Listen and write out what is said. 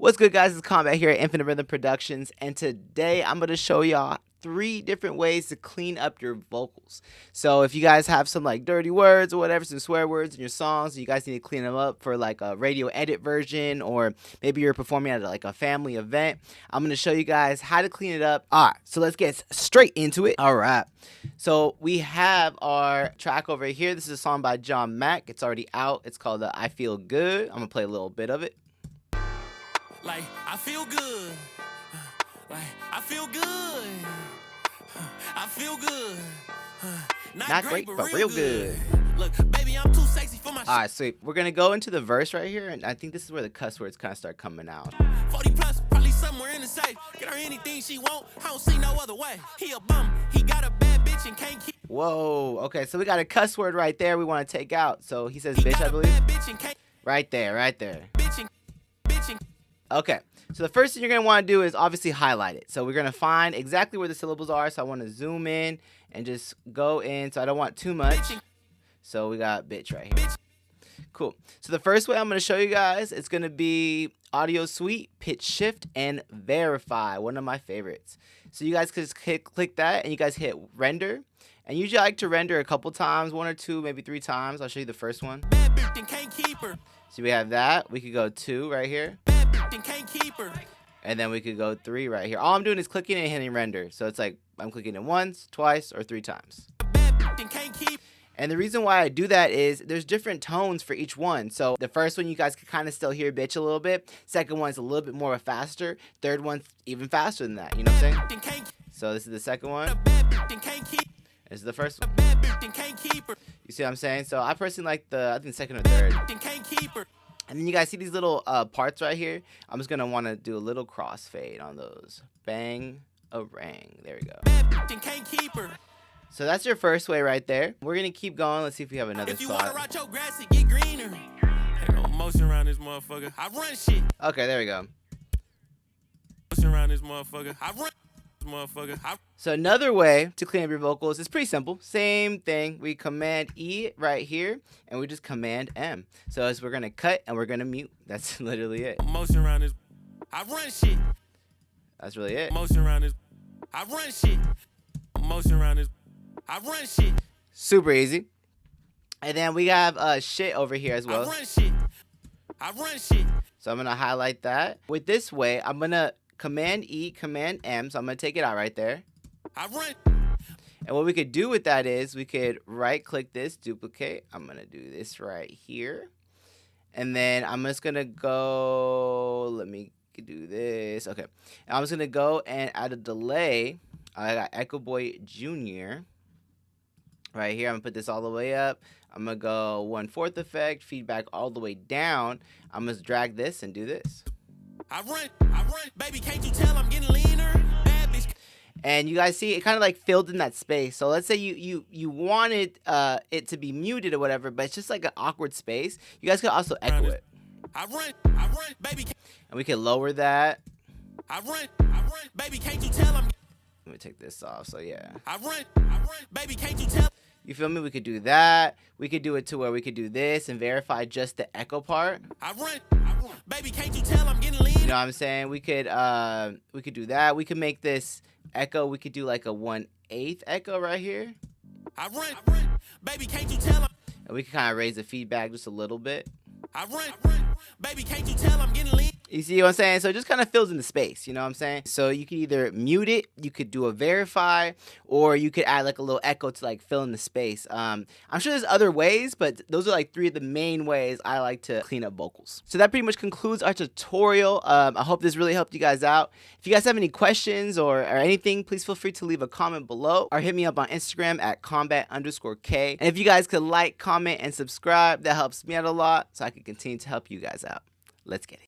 What's good, guys? It's Combat here at Infinite Rhythm Productions, and today I'm going to show y'all 3 different ways to clean up your vocals. So if you guys have some like dirty words or whatever, some swear words in your songs, you guys need to clean them up for like a radio edit version, or maybe you're performing at like a family event, I'm going to show you guys how to clean it up. Alright, so let's get straight into it. Alright, so we have our track over here. This is a song by John Mackk. It's already out. It's called I Feel Good. I'm going to play a little bit of it. Like, I feel good. Like, I feel good. I feel good. Not great, but real good. Look, baby, I'm too sexy for my Alright, so we're going to go into the verse right here, and I think this is where the cuss words kind of start coming out. 40 plus, probably somewhere in the safe. Get her anything she want. I don't see no other way. He a bum. He got a bad bitch and can't keep. Whoa, okay, so we got a cuss word right there we want to take out. So he says bitch, I believe. Right there, right there. Bitch. Okay, so the first thing you're going to want to do is obviously highlight it. So we're going to find exactly where the syllables are. So I want to zoom in and just go in. So I don't want too much. So we got bitch right here. Cool. So the first way I'm going to show you guys, it's going to be Audio Suite, Pitch Shift, and Vari-Fi, one of my favorites. So you guys could just click that, and you guys hit render. And usually I like to render a couple times, 1 or 2, maybe 3 times. I'll show you the first one. So we have that. We could go 2 right here. And then we could go 3 right here. All I'm doing is clicking and hitting render. So it's like I'm clicking it once, twice, or 3 times. And the reason why I do that is there's different tones for each one. So the first one you guys can kind of still hear bitch a little bit. Second one's a little bit more faster. Third one's even faster than that. You know what I'm saying? So this is the second one. This is the first one. You see what I'm saying? So I personally like I think second or third. And then you guys see these little parts right here. I'm just gonna want to do a little crossfade on those. Bang, a rang. There we go. So that's your first way right there. We're gonna keep going. Let's see if we have another spot. Motion around this motherfucker. I run shit. Okay, there we go. Motion around this motherfucker. I run. So another way to clean up your vocals is pretty simple. Same thing. We Command E right here, and we just Command M. So as we're gonna cut and we're gonna mute. That's literally it. Motion around this. I run shit. That's really it. Motion around this. I run shit. Motion around this. I run shit. Super easy. And then we have shit over here as well. I run shit. I run shit. So I'm gonna highlight that. With this way, I'm gonna Command E, Command M, so I'm going to take it out right there. I run. And what we could do with that is we could right-click this, duplicate. I'm going to do this right here. And then I'm just going to go, let me do this. Okay. And I'm just going to go and add a delay. I got Echo Boy Jr. right here. I'm going to put this all the way up. I'm going to go 1/4 effect, feedback all the way down. I'm going to drag this and do this. I run, baby, can't you tell I'm getting leaner? Bad bitch. And you guys see it kind of like filled in that space. So let's say you wanted it to be muted or whatever, but it's just like an awkward space. You guys could also echo it. I run, baby. And we can lower that. I run, baby, can't you tell I'm. Let me take this off. So yeah. I run, baby, can't you tell. You feel me? We could do that. We could do it to where we could do this and verify just the echo part. I run, baby, can't you tell I'm getting lean? You know what I'm saying? We could do that. We could make this echo. We could do like a 1/8 echo right here. I run, baby, can't you tell I'm. And we can kind of raise the feedback just a little bit. I run, baby, can't you tell I'm getting lean? You see what I'm saying? So it just kind of fills in the space, you know what I'm saying? So you could either mute it, you could do a verify, or you could add like a little echo to like fill in the space. I'm sure there's other ways, but those are like 3 of the main ways I like to clean up vocals. So that pretty much concludes our tutorial. I hope this really helped you guys out. If you guys have any questions or anything, please feel free to leave a comment below or hit me up on Instagram at combat_K. And if you guys could like, comment, and subscribe, that helps me out a lot so I can continue to help you guys out. Let's get it.